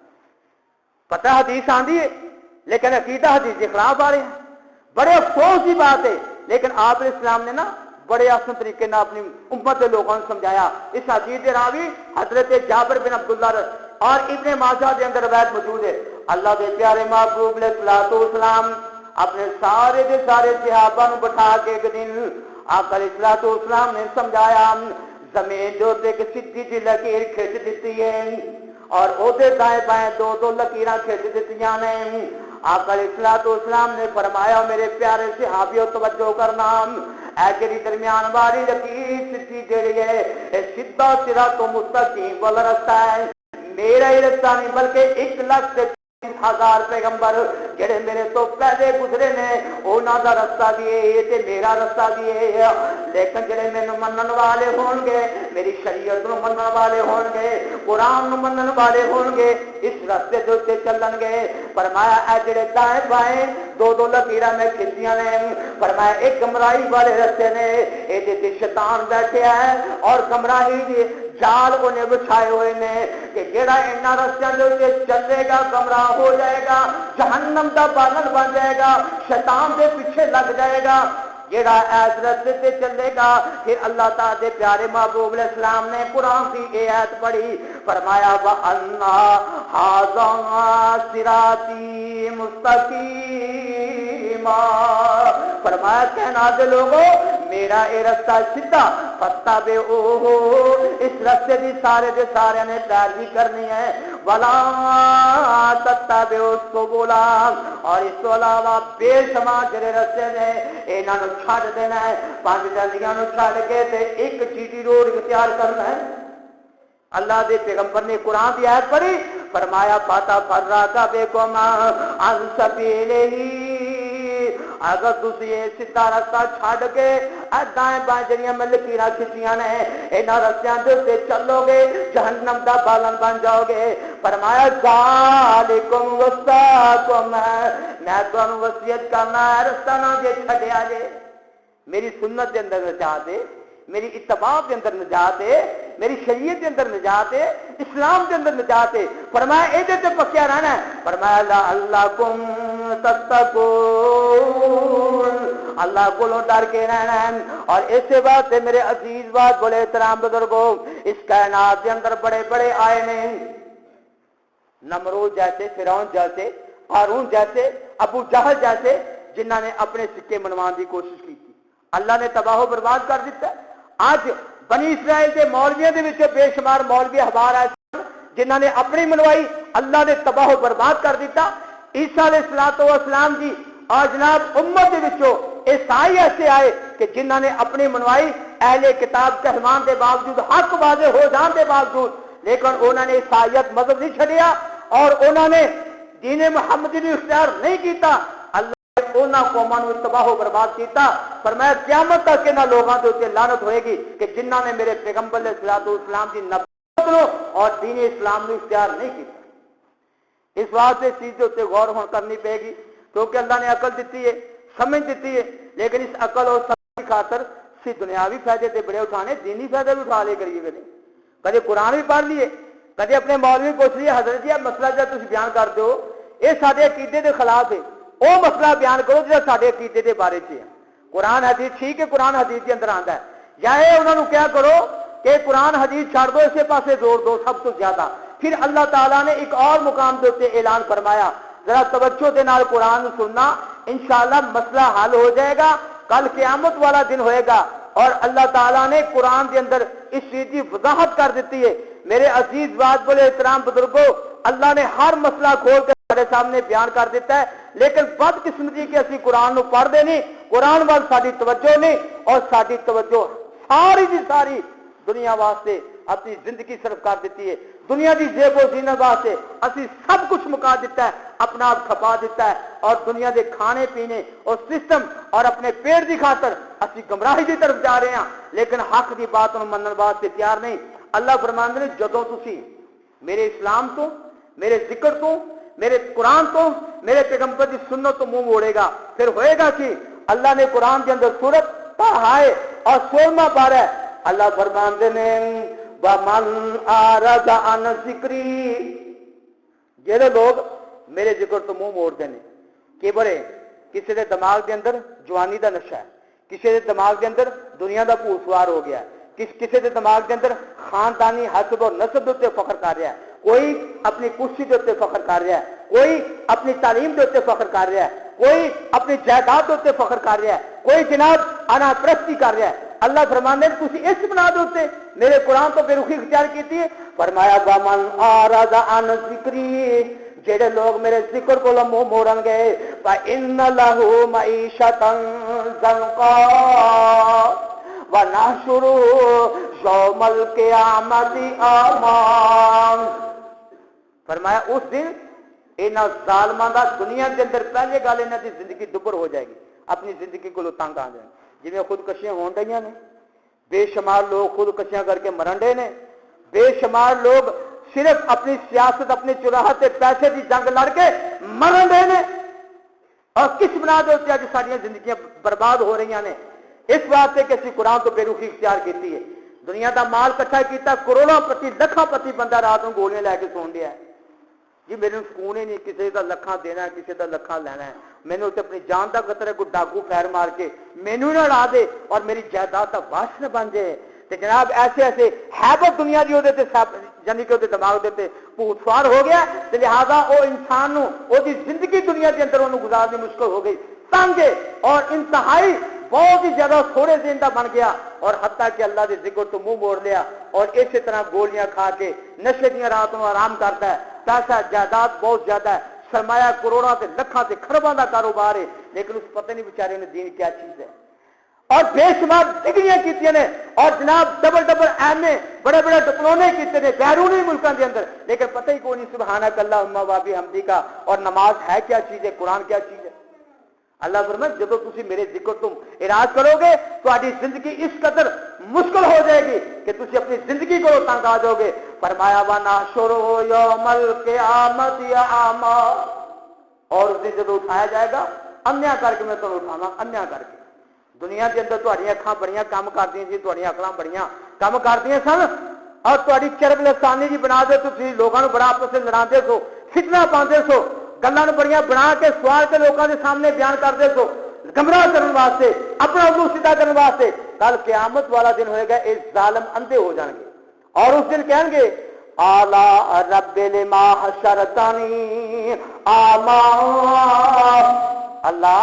پتہ حدیث آندی ہے لیکن عقیدہ حدیث کے خلاف آ رہے ہیں. بڑے افسوس کی بات ہے، لیکن آپ علیہ السلام نے نا بڑے آسان طریقے سے اپنی امت کے لوگوں نے سمجھایا. اس حدیث کے راوی حضرت جابر بن عبداللہ اور ابن ماجہ کے اندر روایت موجود ہے. اللہ کے پیارے محبوب علیہ الصلوۃ والسلام اپنے سارے دے سارے صحابہ نو بٹھا کے ایک دن آقا علیہ الصلوۃ والسلام نے سمجھایا، زمین جو ایک سیدھی جی لکیر کھچ دیتی ہے اور وہ دائیں بائیں دو دو لکیراں کھچ دیتیاں نے. آقا علیہ الصلوۃ والسلام نے فرمایا میرے پیارے صحابیوں توجہ کرنا، اے جڑی درمیان والی لکیر سیدھی جڑی ہے اے سیدھا صراط مستقیم والا رستہ ہے، میرا ہی رستہ نہیں بلکہ 1,30,000 پیغمبر جڑے میرے تو پہلے گزرے نے انہاں دا رستہ بھی ہے تے میرا رستہ بھی ہے. لیکن جڑے مینوں منن والے ہون گے، میری شریعت نو منن والے ہون گے، قرآن نو منن والے ہون گے، اس رستے دے تے چلن گے. فرمایا اے جڑے دائیں بائیں دو دو لکیراں میں کھچیاں نے، فرمایا ایک گمراہی والے رستے نے، اے تے شیطان بیٹھے ہے اور گمراہی دی جال انہیں بچھائے ہوئے نے کہ جڑا انہاں رستیاں دے چلے گا گمراہ ہو جائے گا، جہنم دا بالن بن جائے گا، شیطان دے پیچھے لگ جائے گا. جڑا ایس رستے سے چلے گا، پھر اللہ تعالی دے پیارے محبوب علیہ السلام نے قرآن کی یہ آیت پڑھی، فرمایا وَأَنَّ هَٰذَا صِرَاطِي مُسْتَقِيمًا، فرمایا کہنا دے لوگوں میرا اے رستہ سیدھا فَاتَّبِعُوهُ، اس رستے دی سارے دے سارے نے پیروی کرنی ہے، وَلَا تَتَّبِعُوا السُّبُلَ، اور اس تو علاوہ بے شمار جڑے رستے نے انہاں نو چھڈ دینا ہے، 5 جلدیاں نو چھڈ کے تے ایک جیٹی روڈ اختیار کرنا ہے. اللہ دے پیغمبر نے قرآن کی آیت پڑھی، فرمایا فَتَفَرَّقَ بِكُمْ عَنْ سَبِيلِهِ، اگر تسی یہ سیدھا رستہ چھڈ کے دائیں بائیں جڑیاں میں لکیراں کھچیاں نے انہاں رستیاں دے تے چلو گے جہنم دا بالن بن جاؤ گے. فرمایا ذالکم وصاکم، میں تانوں وصیت کرنا ہے رستہ نہ جے چھڈیا جے، میری سنت دے اندر نجات ہے، میری اتباع کے اندر نجات ہے، میری شریعت کے اندر نجات ہے، اسلام کے اندر نجات ہے. فرمایا اے تے پکیا رہنا ہے. فرمایا لعلکم تتقون، اللہ کو ڈر کے رہنا ہے. اور اسی بات سے میرے عزیز بات بولے احترام بزرگوں، اس کائنات کے اندر بڑے بڑے آئے نے، نمرود جیسے، فرعون جیسے، قارون جیسے، ابو جہل جیسے جنہاں نے اپنے سکے منوان دی کوشش کی تھی، اللہ نے تباہ و برباد کر دیتا ہے۔ آج بنی اسرائیل کے مولویوں دے وچ بے شمار مولوی احبار آئے جنہاں نے اپنی منوائی، اللہ نے تباہ و برباد کر دیتا۔ عیسیٰ علیہ السلام جی اور جناب امت دے وچوں عیسائی ایسے آئے کہ جنہاں نے اپنی منوائی اہل کتاب کہلوان دے باوجود، حق واضح ہو جان دے باوجود، لیکن انہوں نے عیسائیت مذہب نہیں چھڈیا اور انہوں نے دین محمدی نے اختیار نہیں کیتا۔ اللہ نے انہاں قوماں نوں تباہ و برباد کیتا۔ فرمایا قیامت تک انہاں لوگاں دے اوپر لعنت ہوئے گی کہ جنہاں نے میرے پیغمبر علیہ السلام کی نبوت نو اور دین اسلام نو اختیار نہیں کیتا۔ اس واسطے اس چیز کے اتنے غور کرنی پے گی، کیونکہ اللہ نے عقل دیتی ہے، سمجھ دیتی ہے، لیکن اس عقل اور سمجھ کی خاطر سی دنیاوی فائدے تے بڑے اٹھانے، دینی فائدے بھی اٹھا لے کریے گا۔ کدے قرآن بھی پڑھ لیے، کدے اپنے مولوی پوچھ لیے حضرت جی مسئلہ جب تم بیان کر دو یہ سارے عقیدے کے خلاف ہے، وہ مسئلہ بیان کرو جو سارے عقیدے کے بارے سے ہے۔ قرآن حدیث ٹھیک ہے، قرآن حدیث کے اندر آتا ہے، یا یہ انہوں نے کیا کرو کہ قرآن حدیث چھڑ دو، اسے پاسے زور دو سب تو زیادہ۔ پھر اللہ تعالیٰ نے ایک اور مقام کے اتنے اعلان فرمایا، ذرا توجہ دے نال قرآن سننا، انشاءاللہ مسئلہ حل ہو جائے گا، کل قیامت والا دن ہوئے گا۔ اور اللہ تعالیٰ نے قرآن کے اندر اس چیز کی وضاحت کر دیتی ہے۔ میرے عزیز بات بولے احترام بزرگوں، اللہ نے ہر مسئلہ کھول کے ہمارے سامنے بیان کر دیتا ہے، لیکن بد قسمتی کہ اسی قرآن نو پڑھ دے نہیں، قرآن وال ساری توجہ نہیں، اور ساری توجہ ساری دی ساری دنیا واسطے اپنی زندگی صرف کر دیتی ہے، دنیا کی زیب و زینت واسطے اسی سب کچھ مکا دیتا ہے، اپنا آپ کھپا دیتا ہے، اور دنیا کے کھانے پینے اور سسٹم اور اپنے پیٹ کی خاطر اسی گمراہی کی طرف جا رہے ہیں، لیکن حق کی بات منن واسطے تیار نہیں۔ اللہ فرماندے نے جدوں تسی میرے اسلام تو، میرے ذکر تو، میرے قرآن تو، میرے پیغمبر کی سنت تو منہ موڑے گا، پھر ہوئے گا کہ اللہ نے قرآن کے اندر سورت پڑھائے اور 16واں پارہ ہے، اللہ فرماندے نے وَمَنْ أَعْرَضَ عَنْ ذِكْرِي، جہے لوگ میرے ذکر تو منہ موڑ دینے کہ بڑے کسی دے دماغ کے اندر جوانی دا نشہ ہے، کسی دے دماغ کے اندر دنیا دا بھوت سوار ہو گیا ہے، کسی دے دماغ کے اندر خاندانی حسب اور نسب دے فخر کر رہا ہے، کوئی اپنی کرسی دے فخر کر رہا ہے، کوئی اپنی تعلیم دے فخر کر رہا ہے، کوئی اپنی جائیداد دے فخر کر رہا ہے، کوئی جناب انا پرستی کر رہا ہے۔ اللہ فرمانے تسی اس بنا دے میرے قرآن تو بے رخی اختیار کی ہے، فرمایا وَمَنْ أَعْرَضَ عَنْ ذِكْرِي، جڑے لوگ میرے ذکر کو منہ موڑن گے فَإِنَّ لَهُ مَعِيشَةً ضَنْكًا وَنَحْشُرُهُ يَوْمَ الْقِيَامَةِ أَعْمَىٰ، فرمایا اس دن انہاں ظالماں دا دنیا کے اندر پہلے گل انہاں دی زندگی دبر ہو جائے گی، اپنی زندگی کو تنگ آ جائیں، جویں خودکشیاں ہون رہیاں نے، بے شمار لوگ خودکشیاں کر کے مرن رہے نے، بے شمار لوگ صرف اپنی سیاست اپنی چراہت پیسے کی جنگ لڑ کے مرن رہے نے، اور کس بنا دے اج ساری زندگیاں برباد ہو رہی ہیں، اس واسطے کہ اسی قرآن تو بے رخی اختیار کی ہے، دنیا دا مال کٹھا کیتا، کروڑوں پتی لکھاں پتی بندہ رات کو گولیاں لے کے سون دیا ہے، جی میرے سکون ہی نہیں، کسی کا لکھاں دینا ہے، کسی کا لکھاں لینا ہے، مینوں تے اپنی جان کا خطرہ ہے، کوئی ڈاکو فیر مار کے مینوں نہ اڑا دے اور میری جائیداد کا وارث نہ بن جائے، تے جناب ایسے ایسے حیبت دنیا دی تے یعنی کہ دماغ دے بھوت سوار ہو گیا، تے لہذا وہ انسان نو وہ دی زندگی دنیا کے اندر انہوں گزارنی مشکل ہو گئی، تنگ اور انتہائی بہت ہی زیادہ تھوڑے دن کا بن گیا، اور حتیٰ کہ اللہ کے ذکر تو منہ موڑ لیا، اور اسی طرح گولیاں کھا کے نشے دیا رات کو آرام کرتا ہے، پیسہ جائیداد بہت زیادہ ہے، سرمایہ کروڑوں سے لکھاں سے خرباں کا کاروبار ہے، لیکن اس پتہ نہیں بیچارے نے دین کیا چیز ہے، اور بے شمار ڈگریاں کی نے، اور جناب ڈبل ایم اے بڑے بڑے ڈپلومے کیتے ہیں بیرونی ملکوں کے اندر، لیکن پتہ ہی کوئی نہیں سبحانک اللہم و بحمدی کا، اور نماز ہے کیا چیز ہے، قرآن کیا چیز ہے۔ اللہ فرمائے جب تسی میرے ذکر تم اراض کرو گے تو آدھی زندگی اس قدر مشکل ہو جائے گی کہ تسی اپنی زندگی کو تنگ آ جاؤ گے۔ فرمایا وَنَحْشُرُهُ يَوْمَ الْقِيَامَةِ أَعْمَىٰ، اور اس دن جب اٹھایا جائے گا انیا کر کے، میں تمہیں اٹھاواں انیا کر کے۔ دنیا کے اندر تہاڈیاں اکھاں بڑیاں کام کردیاں سی، تہاڈیاں عقلاں بڑیاں کام کردیاں سن، اور تہاڈی چرب لسانی جی بنا دے، تسی لوگاں نوں بڑا آپس وچ لڑاندے سو، فتنہ پاندے سو، گلاں بڑیاں بنا کے سوال کے لوگوں کے سامنے بیان کرتے سو، گمراہ کرنے واسطے، اپنا وضو سیدھا کرنے واسطے۔ کل قیامت والا دن ہوئے گا، اس ظالم اندھے ہو جان گے، اور اس دن کہیں گے اعلی رب لما حشرتنی اعمیٰ، اللہ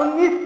19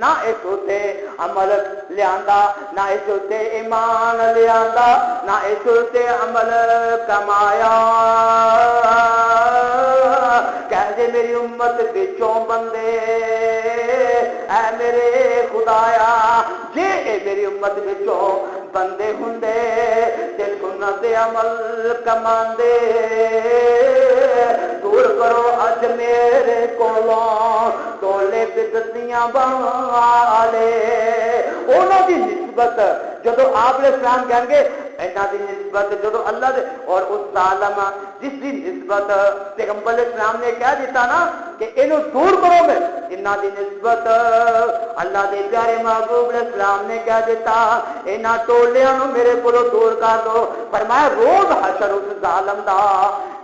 نہ اس تے عمل لیاندا نہ اس تے ایمان لیاندا نہ اس تے عمل کمایا کہندے میری امت وچوں بندے اے میرے خدایا جے اے میری امت وچوں بندے ہوندے تے سنت عمل کماندے دور کرو اج میرے کولوں ٹولے بدتیاں والے انہاں دی نسبت جدو آپ علیہ السلام کہیں گے انہاں دی نسبت جدو اللہ دے اور اس ظالم جس دی نسبت پیغمبر علیہ السلام نے کہہ دیتا نا کہ انہوں دور کرو میں انہاں دی نسبت اللہ دے پیارے محبوب علیہ السلام نے کہہ دیتا انہاں ٹولیاں نو میرے کولوں دور کر دو فرمایا روز حشر اس ظالم دا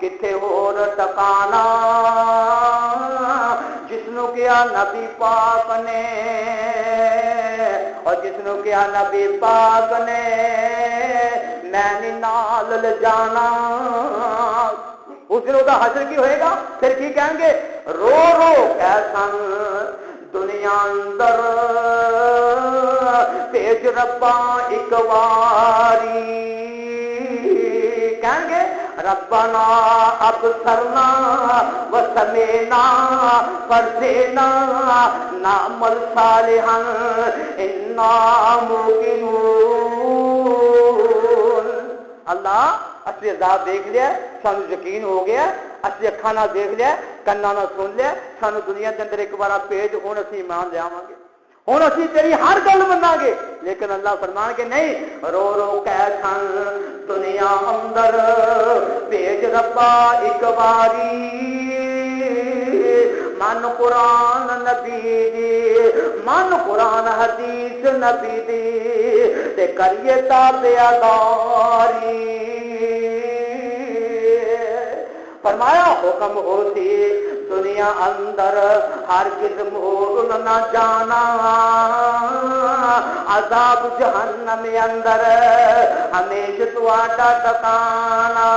کتھے ہور ٹکانا جس نو کیا نبی پاک نے اور جس نو کیا نبی پاک نے میں نہیں نال لے جانا اس دن دا حشر کی ہوئے گا پھر کی کہیں گے رو رو کیسن دنیا اندر پیج ربا ایک واری کہیں گے ربنا ابصرنا وسمعنا فرجنا نعمل صالحا انا موقنون اللہ اصلی عذاب دیکھ لیا سانو یقین ہو گیا اصلی اکھاں نال دیکھ لیا کناں نال سن لیا سانو دنیا کے اندر ایک بار بھیج ہن اسی ایمان لے آواں گے ہن اسی تیری ہر گل مناں گے لیکن اللہ فرمان کے نہیں رو رو کیسن دنیا اندر بھیج ربا ایک باری من قرآن نبی دی من قرآن حدیث نبی دی تے کریے تابعداری فرمایا حکم ہوتی دنیا اندر ہر جسم ہو نہ جانا عذاب جہنم اندر ہمیشہ تواڈا ٹکانا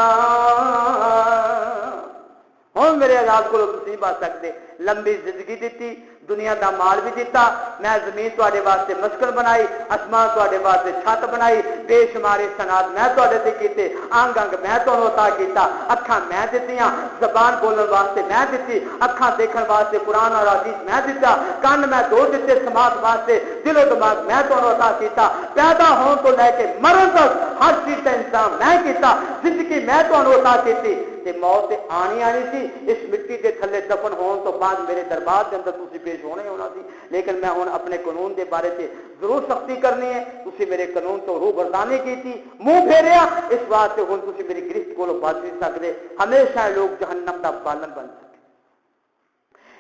ہوں میرے عذاب کو نہیں بچ سکتے لمبی زندگی دیتی دنیا دا مال بھی دیتا میں زمین تواڈے واسطے مسکن بنائی آسمان تواڈے واسطے چھت بنائی بے شمار صنعت میں تواڈے تے کیتے انگ انگ میں تانوں عطا کیتا اکھاں میں دتیاں زبان بولن واسطے میں دتی اکھاں دیکھن واسطے قرآن اور حدیث میں دتا کان میں دو دتے سماعت واسطے دل و دماغ میں تانوں عطا کیتا پیدا ہون تو لے کے مرن تک ہر چیز کا انتظام میں کیتا زندگی میں تانوں عطا کیتی تے موت آنی آنی سی اس مٹی کے تھلے دفن ہون تو بعد میرے دربار کے اندر تسی پیش ہونے ہونا سی لیکن میں ہن اپنے قانون دے بارے سے ضرور سختی کرنی ہے تسی میرے قانون تو روح گردانی کی تھی منہ پھیریا اس واسطے ہن تسی میری گرفت کو بچ نہیں سکتے ہمیشہ لوگ جہنم دا بالن بن سکتے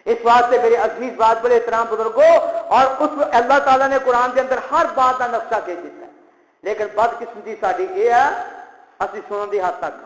اس واسطے میرے عزیز بات بڑے احترام بزرگوں اور اس اللہ تعالیٰ نے قرآن کے اندر ہر بات کا نقشہ کہہ دیتا ہے لیکن بدقسمتی ساری یہ ہے اسی سنن دی حد تک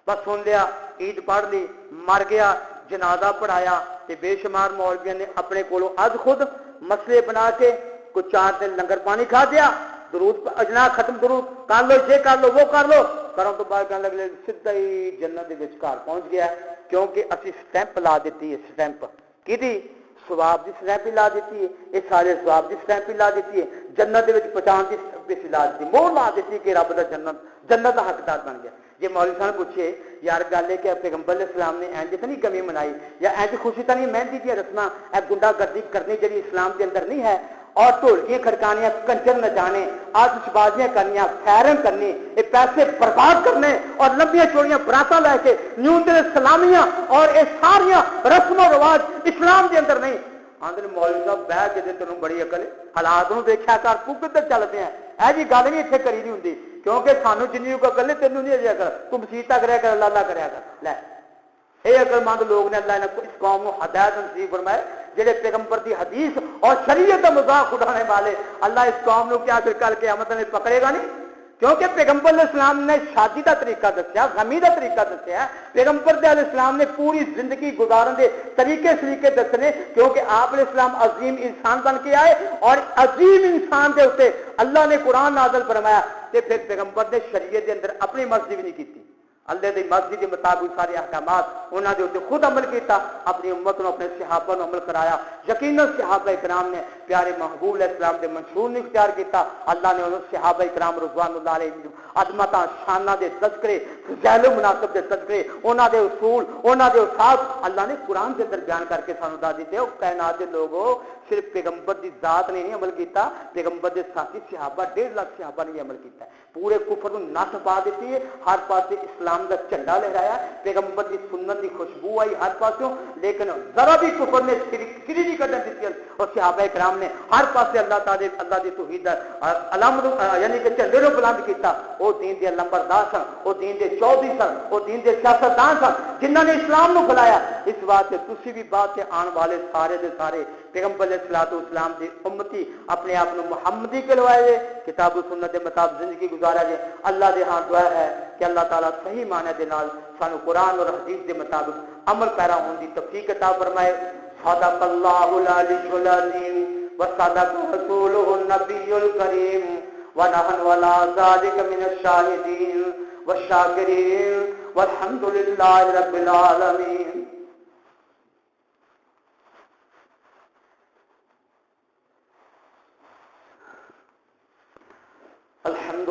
بس سن لیا عید پڑھ لی مر گیا جنازہ پڑھایا تے بے شمار مولویوں نے اپنے کولوں از خود مسئلے بنا کے کوئی 4 دن لنگر پانی کھا دیا درود اجنا ختم درود کر لو یہ کر لو وہ کر لو کرن تو بعد کہنے لگے سیدھا ہی جنت دے وچ گھر پہنچ گیا کیونکہ اسی سٹیمپ لا دیتی ہے سٹیمپ کی ثواب دی سٹیمپ لا دیتی ہے یہ سارے ثواب دی سٹیمپ لا دیتی ہے جنت دے وچ پہچان دی سٹیمپ لا دیتی مہر لا دیتی کہ رب دا جنت دا حقدار بن گیا یہ مولوی صاحب پوچھے یار گل ہے کہ پیغمبر علیہ السلام نے اینج تو نہیں کمی منائی یا اینج خوشی تو نہیں مہندی دی رسماں اے گنڈا گردی کرنی جڑی اسلام کے اندر نہیں ہے اور ڈھولکیاں کھڑکانیاں کنجر نچانے آتش بازیاں کرنیاں فائرنگ کرنی یہ پیسے برباد کرنے اور لمبیاں چوڑیاں براتاں لے کے نیوندے سلامیاں اور یہ ساریاں رسم و رواج اسلام کے اندر نہیں آندر مولوی صاحب بہ کے تینوں بڑی عقل ہے حالات نوں دیکھیا کر تو کدھر چلتے ہیں اے جی گل نہیں اتنے کری نہیں ہوندی کیونکہ سانو جنی کو عقل ہے تینوں نہیں اجے کر تو مسیت کریا کر اللہ اللہ کریا کر لے اے عقل مند لوگ نے اللہ نے اس قوم کو ہدایت نصیب فرمائے جڑے پیغمبر دی حدیث اور شریعت کا مذاق اڑانے والے اللہ اس قوم کو کیا پھر کل قیامت میں پکڑے گا نہیں کیونکہ پیغمبر علیہ السلام نے شادی کا طریقہ دسیا غمی کا طریقہ دسیا پیغمبر علیہ السلام نے پوری زندگی گزارن دے طریقے دسنے کیونکہ آپ علیہ السلام عظیم انسان بن کے آئے اور عظیم انسان دے اوپر اللہ نے قرآن نازل فرمایا تے پھر پیغمبر نے شریعت کے اندر اپنی مرضی بھی نہیں کی اللہ دی مرضی کے مطابق سارے احکامات انہوں نے خود عمل کیتا، اپنی امت نے اپنے صحابہ نے عمل کرایا. یقیناً صحابہ کرام نے پیارے محبوب علیہ السلام کے منشور نے اختیار کیتا. اللہ نے انہوں صحابہ کرام رضوان اللہ علیہ عظمت شانہ دے تذکرے، فضائل و مناقب دے تذکرے، انہوں دے اصول، انہوں دے اصحاب اللہ نے قرآن کے اندر بیان کر کے سانو دس دیتے. کائنات دے لوگوں صرف پیغمبر دی ذات نے نہیں عمل کیتا، پیغمبر دے ساتھی صحابہ 1.5 لاکھ صحابہ نے عمل کیتا ہے. پورے کفر کو نس پا دیتی ہے، ہر پاسے اسلام کا جھنڈا لہرایا، پیغمبر کی سنت کی خوشبو آئی ہر پاسوں. لیکن ذرا بھی کفر نے سری نہیں کرنے دیتی اور صحابہ کرام نے ہر پاسے اللہ تعالی اللہ کی توحید علامت یعنی کہ جھنڈے کو بلند کیتا. وہ دین دے لمبردار سن، وہ دین دے چودھری سن، وہ دین دے سیاستدان سن جنہوں نے اسلام کو بلایا. اس واسطے تسی بھی بات سے آن والے سارے دے سارے پیغمبر علیہ الصلوۃ والسلام دی امتی اپنے آپ کو محمدی کہلوائے، کتاب و سنت کے مطابق زندگی گزارا جائے. اللہ دے ہاں دعا ہے کہ اللہ تعالیٰ صحیح معنی دے نال سانو قرآن اور حدیث کے مطابق عمل پیرا ہونے کی توفیق عطا فرمائے. صدق اللہ العلی العظیم وصدق رسولہ النبی الکریم ونحن ولا ذلك من الشاہدین والشاکرین والحمد للہ رب العالمین. الحمد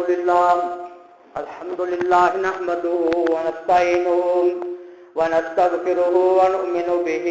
للہ نحمده ونستعینه ونستغفره ونؤمن به